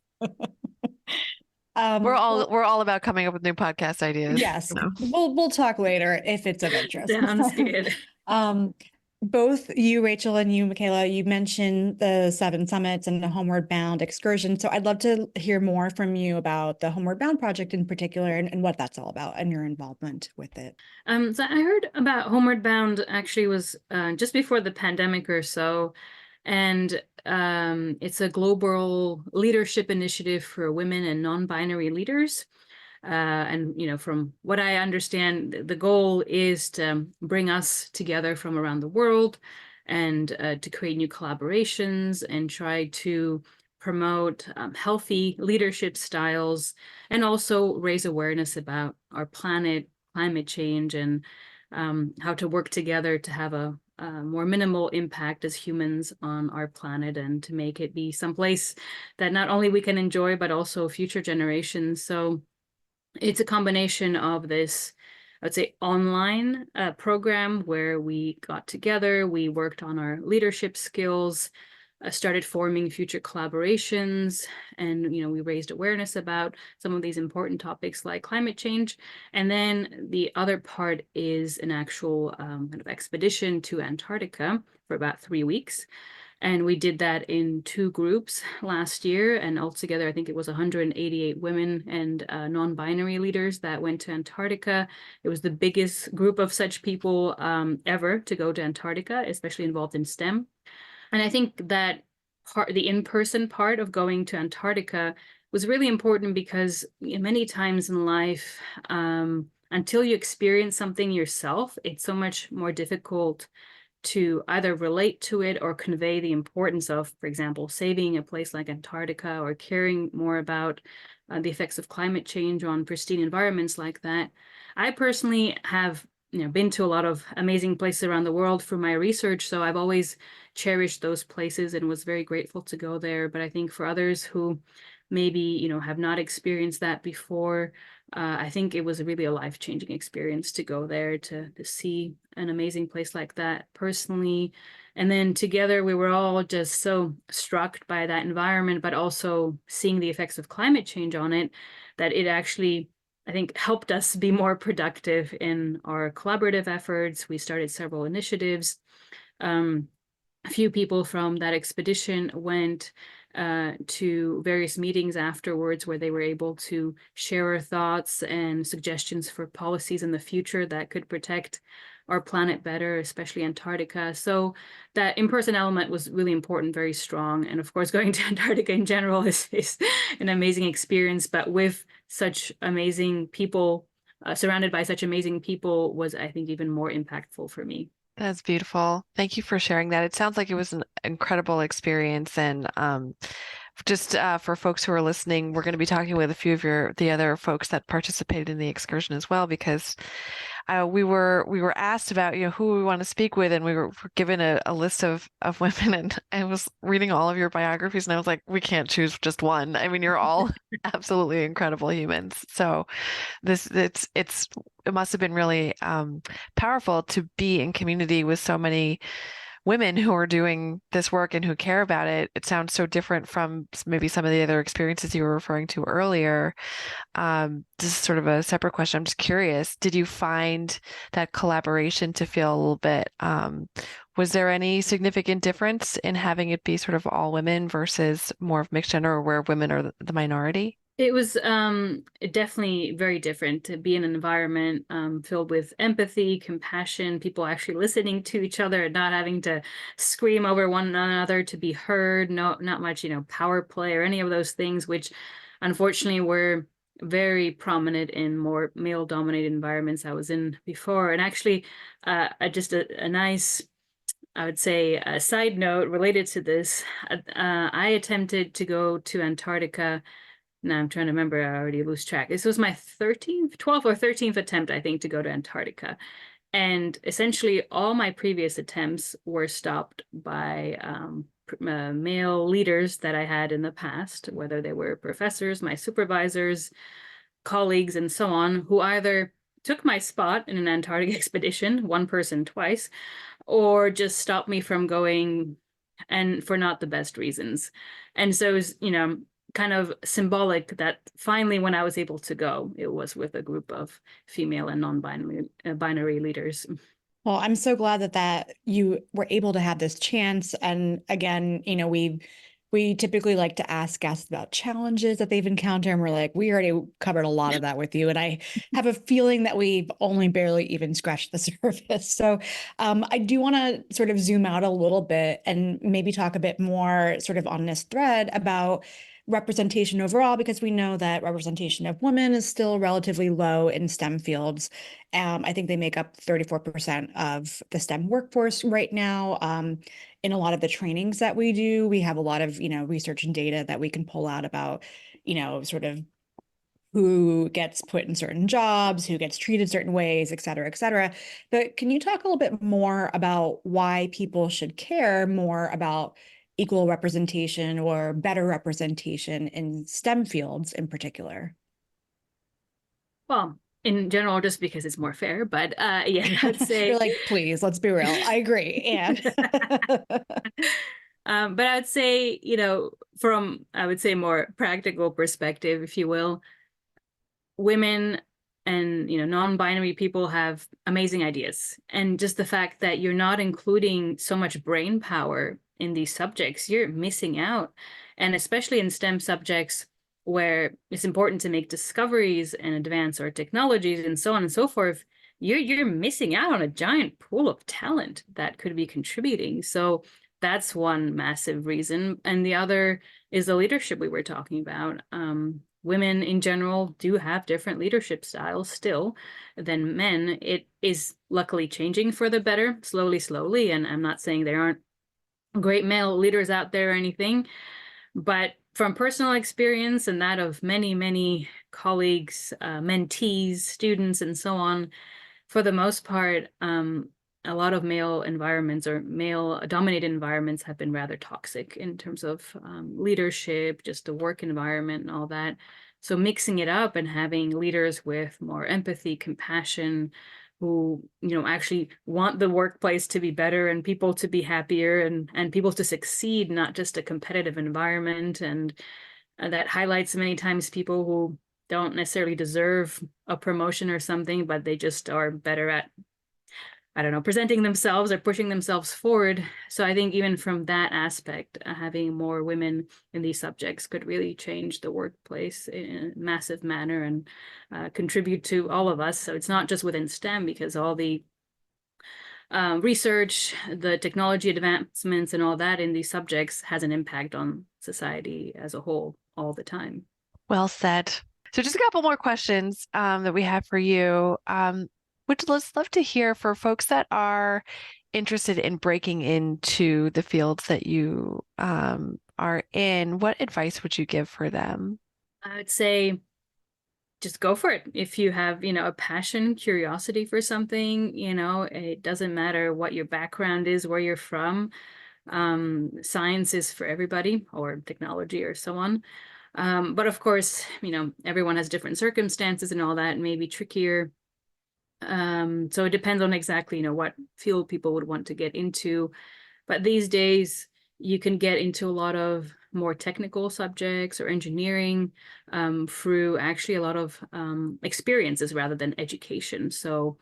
Well, We're all about coming up with new podcast ideas. yes, So. we'll talk later if it's of interest. Sounds good. Both you, Rachel, and you, Michaela, you mentioned the 7 summits and the Homeward Bound excursion. So I'd love to hear more from you about the Homeward Bound project in particular and what that's all about and your involvement with it. So I heard about Homeward Bound actually was just before the pandemic or so. And it's a global leadership initiative for women and non-binary leaders. And, you know, from what I understand, the goal is to bring us together from around the world and to create new collaborations and try to promote healthy leadership styles and also raise awareness about our planet, climate change, and how to work together to have a more minimal impact as humans on our planet and to make it be someplace that not only we can enjoy, but also future generations. So it's a combination of this, I would say, online program where we got together, we worked on our leadership skills, started forming future collaborations, and we raised awareness about some of these important topics like climate change. And then the other part is an actual kind of expedition to Antarctica for about 3 weeks. And we did that in 2 groups last year. And altogether, I think it was 188 women and non-binary leaders that went to Antarctica. It was the biggest group of such people ever to go to Antarctica, especially involved in STEM. And I think that the in-person part of going to Antarctica was really important because many times in life, until you experience something yourself, it's so much more difficult to either relate to it or convey the importance of, for example, saving a place like Antarctica or caring more about the effects of climate change on pristine environments like that. I personally have been to a lot of amazing places around the world for my research, so I've always cherished those places and was very grateful to go there. But I think for others who maybe have not experienced that before, I think it was really a life-changing experience to go there to see an amazing place like that personally. And then together we were all just so struck by that environment, but also seeing the effects of climate change on it, that it actually, I think, helped us be more productive in our collaborative efforts. We started several initiatives. A few people from that expedition went to various meetings afterwards where they were able to share our thoughts and suggestions for policies in the future that could protect our planet better, especially Antarctica. So that in-person element was really important, very strong. And of course, going to Antarctica in general is an amazing experience, but with such amazing people, surrounded by such amazing people, was, I think, even more impactful for me. That's beautiful. Thank you for sharing that. It sounds like it was an incredible experience. And just for folks who are listening, we're going to be talking with a few of the other folks that participated in the excursion as well, because we were asked about who we want to speak with, and we were given a list of women, and I was reading all of your biographies, and I was like, we can't choose just one. I mean, you're all absolutely incredible humans. So it must have been really powerful to be in community with so many women who are doing this work and who care about it. It sounds so different from maybe some of the other experiences you were referring to earlier. This is sort of a separate question. I'm just curious, did you find that collaboration to feel a little bit, was there any significant difference in having it be sort of all women versus more of mixed gender, or where women are the minority? It was definitely very different to be in an environment filled with empathy, compassion, people actually listening to each other and not having to scream over one another to be heard. Not much, power play or any of those things, which unfortunately were very prominent in more male-dominated environments I was in before. And actually, just a nice, I would say, a side note related to this, I attempted to go to Antarctica. Now I'm trying to remember, I already lose track. This was my 12th or 13th attempt, I think, to go to Antarctica. And essentially all my previous attempts were stopped by male leaders that I had in the past, whether they were professors, my supervisors, colleagues, and so on, who either took my spot in an Antarctic expedition, one person twice, or just stopped me from going, and for not the best reasons. And so it was, kind of symbolic that finally when I was able to go, it was with a group of female and non-binary leaders. Well, I'm so glad that you were able to have this chance. And again, we typically like to ask guests about challenges that they've encountered, and we're like, we already covered a lot of that with you. And I have a feeling that we've only barely even scratched the surface. So I do want to sort of zoom out a little bit and maybe talk a bit more sort of on this thread about representation overall, because we know that representation of women is still relatively low in STEM fields. I think they make up 34% of the STEM workforce right now. In a lot of the trainings that we do, we have a lot of, research and data that we can pull out about, sort of who gets put in certain jobs, who gets treated certain ways, et cetera, et cetera. But can you talk a little bit more about why people should care more about equal representation or better representation in STEM fields in particular? Well, in general, just because it's more fair, but yeah, I'd say you're like, please, let's be real. I agree. And but I'd say, from, I would say, more practical perspective, if you will, women and non-binary people have amazing ideas, and just the fact that you're not including so much brain power in these subjects, you're missing out. And especially in STEM subjects where it's important to make discoveries and advance our technologies and so on and so forth, you're missing out on a giant pool of talent that could be contributing. So that's one massive reason. And the other is the leadership we were talking about. Women in general do have different leadership styles still than men. It is luckily changing for the better, slowly. And I'm not saying there aren't great male leaders out there or anything, but from personal experience and that of many colleagues, mentees, students, and so on, for the most part, a lot of male environments or male-dominated environments have been rather toxic in terms of leadership, just the work environment and all that. So mixing it up and having leaders with more empathy, compassion, who actually want the workplace to be better and people to be happier and people to succeed, not just a competitive environment. And that highlights many times people who don't necessarily deserve a promotion or something, but they just are better at, I don't know, presenting themselves or pushing themselves forward. So I think even from that aspect, having more women in these subjects could really change the workplace in a massive manner and contribute to all of us. So it's not just within STEM, because all the research, the technology advancements and all that in these subjects has an impact on society as a whole all the time. Well said. So just a couple more questions that we have for you. Would love to hear, for folks that are interested in breaking into the fields that you are in, what advice would you give for them? I would say just go for it. If you have, a passion, curiosity for something, it doesn't matter what your background is, where you're from. Science is for everybody, or technology or so on. But of course, everyone has different circumstances and all that, and maybe trickier. So it depends on exactly, what field people would want to get into. But these days, you can get into a lot of more technical subjects or engineering through actually a lot of experiences rather than education. So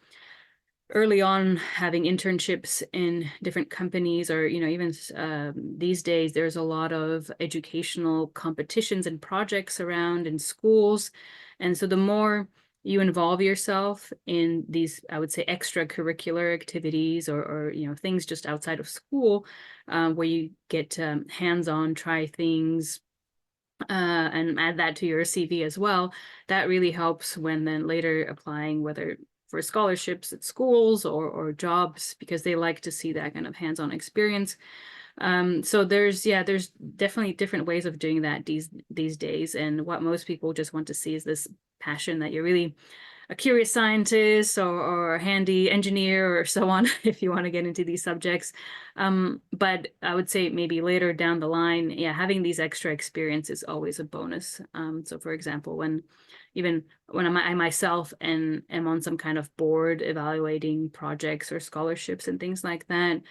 early on, having internships in different companies, or even these days, there's a lot of educational competitions and projects around in schools. And so the more you involve yourself in these, I would say, extracurricular activities or things just outside of school, where you get hands-on, try things, and add that to your CV as well. That really helps when then later applying, whether for scholarships at schools or jobs, because they like to see that kind of hands-on experience. So there's definitely different ways of doing that these days. And what most people just want to see is this passion that you're really a curious scientist or a handy engineer or so on, if you want to get into these subjects. But I would say maybe later down the line, yeah, having these extra experience is always a bonus. So for example, when I myself am on some kind of board evaluating projects or scholarships and things like that,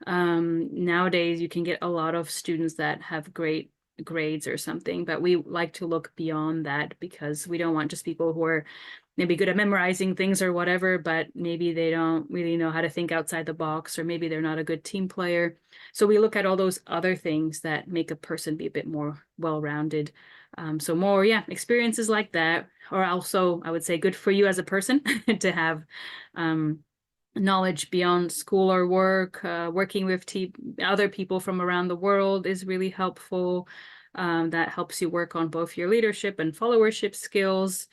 nowadays you can get a lot of students that have great grades or something, but we like to look beyond that, because we don't want just people who are maybe good at memorizing things or whatever, but maybe they don't really know how to think outside the box, or maybe they're not a good team player. So we look at all those other things that make a person be a bit more well-rounded. So more, experiences like that, or also I would say good for you as a person to have knowledge beyond school or work. Working with other people from around the world is really helpful. That helps you work on both your leadership and followership skills.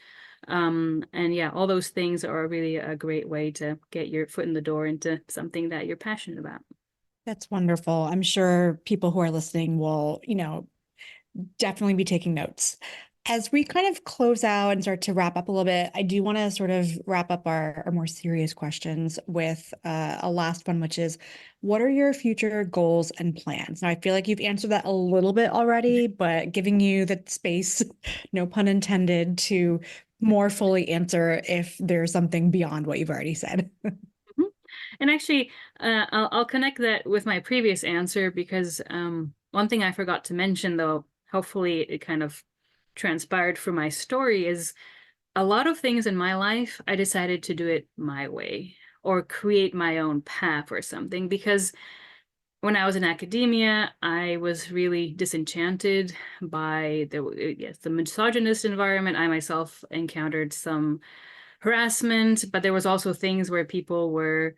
And yeah, all those things are really a great way to get your foot in the door into something that you're passionate about. That's wonderful. I'm sure people who are listening will, definitely be taking notes. As we kind of close out and start to wrap up a little bit, I do want to sort of wrap up our more serious questions with a last one, which is, what are your future goals and plans? Now, I feel like you've answered that a little bit already, but giving you the space, no pun intended, to more fully answer if there's something beyond what you've already said. And actually, I'll connect that with my previous answer, because one thing I forgot to mention, though, hopefully it kind of transpired from my story, is a lot of things in my life, I decided to do it my way or create my own path or something, because when I was in academia, I was really disenchanted by the misogynist environment. I myself encountered some harassment, but there was also things where people were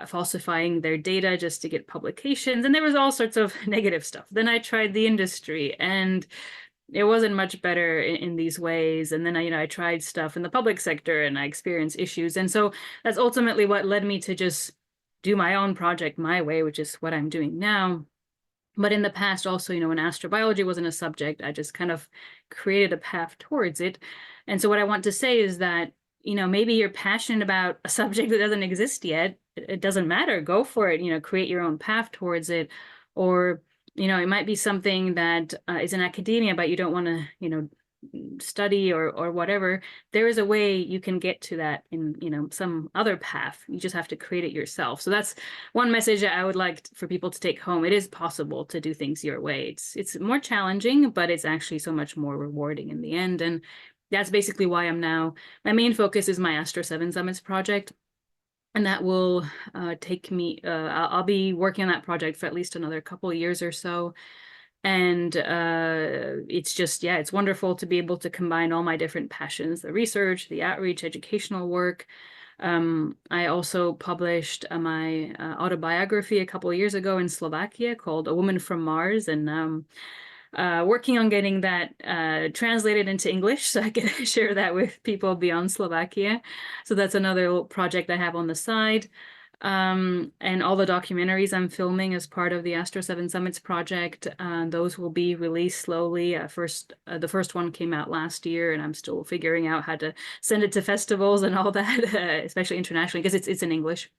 falsifying their data just to get publications, and there was all sorts of negative stuff. Then I tried the industry, and it wasn't much better in these ways. And then I tried stuff in the public sector, and I experienced issues. And so that's ultimately what led me to just do my own project my way, which is what I'm doing now. But in the past also, when astrobiology wasn't a subject, I just kind of created a path towards it. And so what I want to say is that, maybe you're passionate about a subject that doesn't exist yet. It doesn't matter. Go for it, create your own path towards it. Or, it might be something that is in academia, but you don't want to, study or whatever. There is a way you can get to that in, some other path. You just have to create it yourself. So that's one message that I would like for people to take home. It is possible to do things your way. It's more challenging, but it's actually so much more rewarding in the end. And that's basically why my main focus is my Astro 7 Summits project. And that will take me, I'll be working on that project for at least another couple of years or so. And it's just, it's wonderful to be able to combine all my different passions, the research, the outreach, educational work. I also published my autobiography a couple of years ago in Slovakia called A Woman from Mars. And working on getting that translated into English so I can share that with people beyond Slovakia. So that's another little project I have on the side. And all the documentaries I'm filming as part of the Astro 7 Summits project, those will be released slowly. The first one came out last year, and I'm still figuring out how to send it to festivals and all that, especially internationally, because it's in English.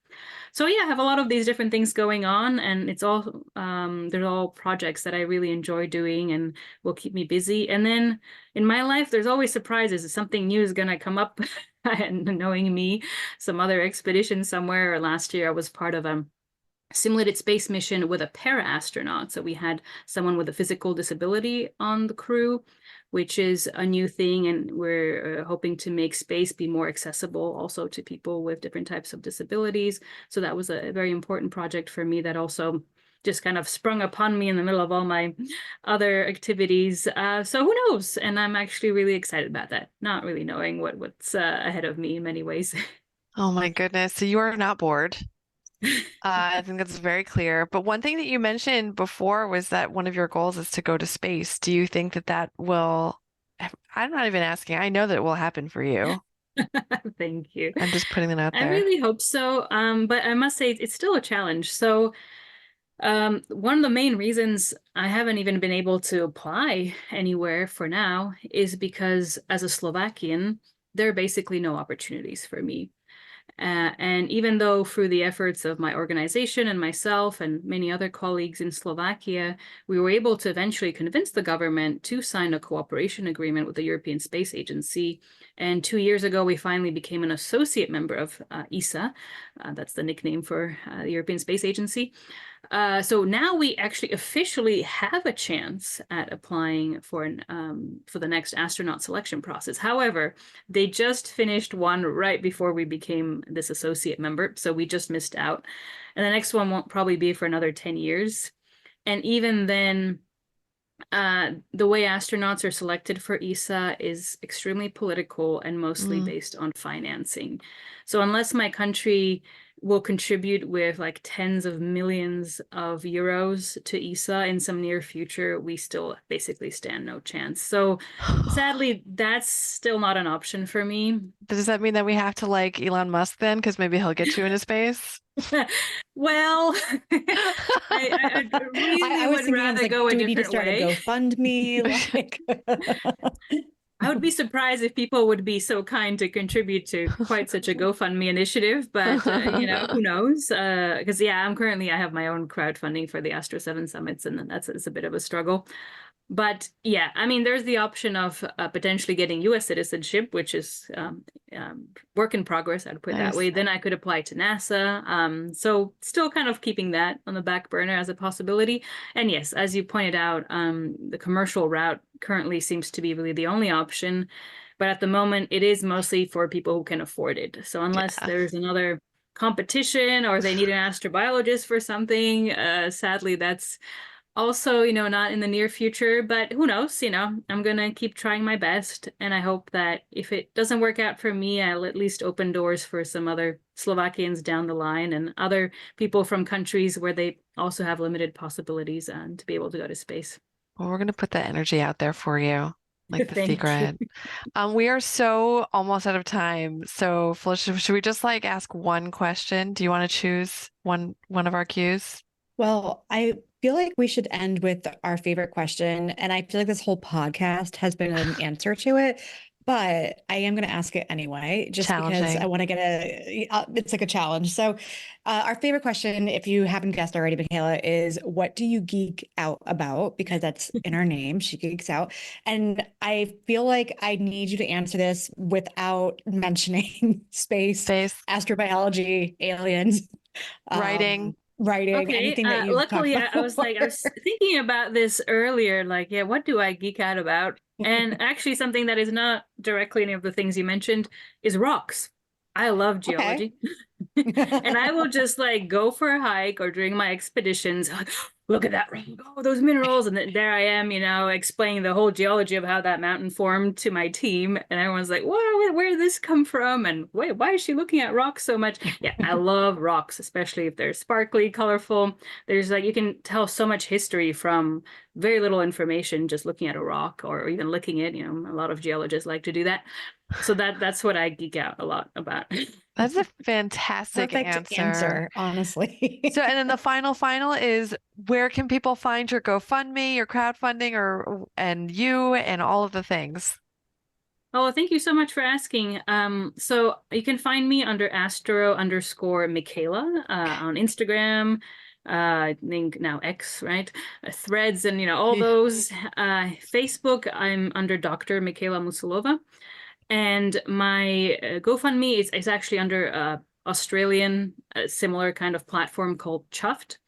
So I have a lot of these different things going on, and it's all they're all projects that I really enjoy doing and will keep me busy. And then in my life, there's always surprises. Something new is gonna come up. And knowing me, some other expedition somewhere. Or last year, I was part of a simulated space mission with a para-astronaut. So we had someone with a physical disability on the crew, which is a new thing. And we're hoping to make space be more accessible also to people with different types of disabilities. So that was a very important project for me that also just kind of sprung upon me in the middle of all my other activities. So who knows? And I'm actually really excited about that, not really knowing what's ahead of me in many ways. Oh my goodness. So you are not bored. I think that's very clear. But one thing that you mentioned before was that one of your goals is to go to space. Do you think that that will, I'm not even asking, I know that it will happen for you. Thank you. I'm just putting that out I there. really hope so. But I must say it's still a challenge. So, one of the main reasons I haven't even been able to apply anywhere for now is because as a Slovakian, there are basically no opportunities for me. And even though through the efforts of my organization and myself and many other colleagues in Slovakia, we were able to eventually convince the government to sign a cooperation agreement with the European Space Agency. And 2 years ago, we finally became an associate member of ESA. That's the nickname for the European Space Agency. So now we actually officially have a chance at applying for the next astronaut selection process. However, they just finished one right before we became this associate member, so we just missed out. And the next one won't probably be for another 10 years. And even then, the way astronauts are selected for ESA is extremely political and mostly based on financing. So unless my country will contribute with like tens of millions of euros to ESA in some near future, we still basically stand no chance. So sadly, that's still not an option for me. Does that mean that we have to like Elon Musk then? Because maybe he'll get you into space? Well, I really I was would thinking, I was rather like, go a do we need to different start a way. GoFundMe? Like, I would be surprised if people would be so kind to contribute to quite such a GoFundMe initiative, but who knows? Because yeah, I have my own crowdfunding for the Astro 7 summits, and it's a bit of a struggle. But yeah, I mean, there's the option of potentially getting US citizenship, which is work in progress, I'd put it that Nice. way. Then I could apply to NASA. So still kind of keeping that on the back burner as a possibility. And yes, as you pointed out, the commercial route currently seems to be really the only option. But at the moment, it is mostly for people who can afford it. So unless Yeah. there's another competition or they need an astrobiologist for something, sadly, that's also, not in the near future, but who knows, I'm gonna keep trying my best. And I hope that if it doesn't work out for me, I'll at least open doors for some other Slovakians down the line and other people from countries where they also have limited possibilities and to be able to go to space. Well, we're going to put that energy out there for you, like the Thank you. secret. We are so almost out of time. So, Felicia, should we just like ask one question? Do you want to choose one of our cues? well, I feel like we should end with our favorite question. And I feel like this whole podcast has been an answer to it, but I am going to ask it anyway, just because I Challenging. want to get it's like a challenge. So, our favorite question, if you haven't guessed already, Michaela, is what do you geek out about? Because that's in our name, She Geeks Out. And I feel like I need you to answer this without mentioning space, Space, astrobiology, aliens, writing. writing, Okay. anything that you've talked Luckily, about I was like, I before. was thinking about this earlier. Like, yeah, what do I geek out about? And actually, something that is not directly any of the things you mentioned is rocks. I love Okay. geology. And I will just like go for a hike or during my expeditions, like, look at that rock, oh, those minerals. And then there I am, explaining the whole geology of how that mountain formed to my team. And everyone's like, whoa, where did this come from? And wait, why is she looking at rocks so much? Yeah, I love rocks, especially if they're sparkly, colorful. There's like, you can tell so much history from very little information just looking at a rock or even licking it. A lot of geologists like to do that. So that's what I geek out a lot about. That's a fantastic Perfect answer. answer, honestly. So, and then the final is where can people find your GoFundMe, your crowdfunding, and you and all of the things? Oh, thank you so much for asking. So you can find me under astro_Michaela on Instagram. I think now X, right? Threads and all Yeah. those. Facebook, I'm under Dr. Michaela Musilova. And my GoFundMe is actually under Australian similar kind of platform called Chuffed.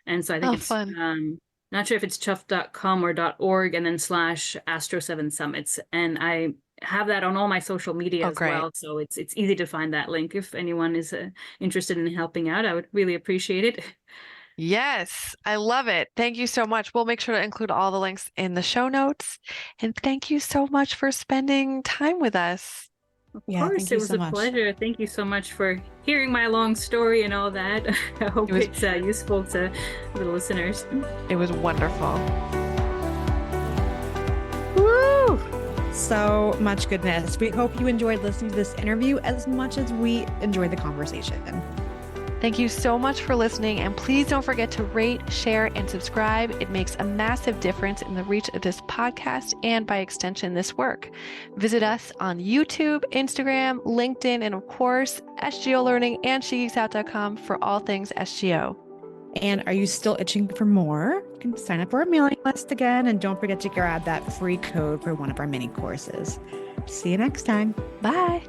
And so I think Oh, it's fun. not sure if it's chuffed.com or .org and then /Astro7Summits. And I have that on all my social media Oh, as great. well. So it's easy to find that link if anyone is interested in helping out. I would really appreciate it. Yes, I love it. Thank you so much. We'll make sure to include all the links in the show notes. And thank you so much for spending time with us. Of Yeah, course, thank it you was so a much. pleasure. Thank you so much for hearing my long story and all that. I hope was- it's useful to the listeners. It was wonderful. Woo! So much goodness. We hope you enjoyed listening to this interview as much as we enjoyed the conversation. Thank you so much for listening, and please don't forget to rate, share, and subscribe. It makes a massive difference in the reach of this podcast and, by extension, this work. Visit us on YouTube, Instagram, LinkedIn, and of course, SGO Learning and SheGeeksOut.com for all things SGO. And are you still itching for more? You can sign up for our mailing list again, and don't forget to grab that free code for one of our mini courses. See you next time. Bye.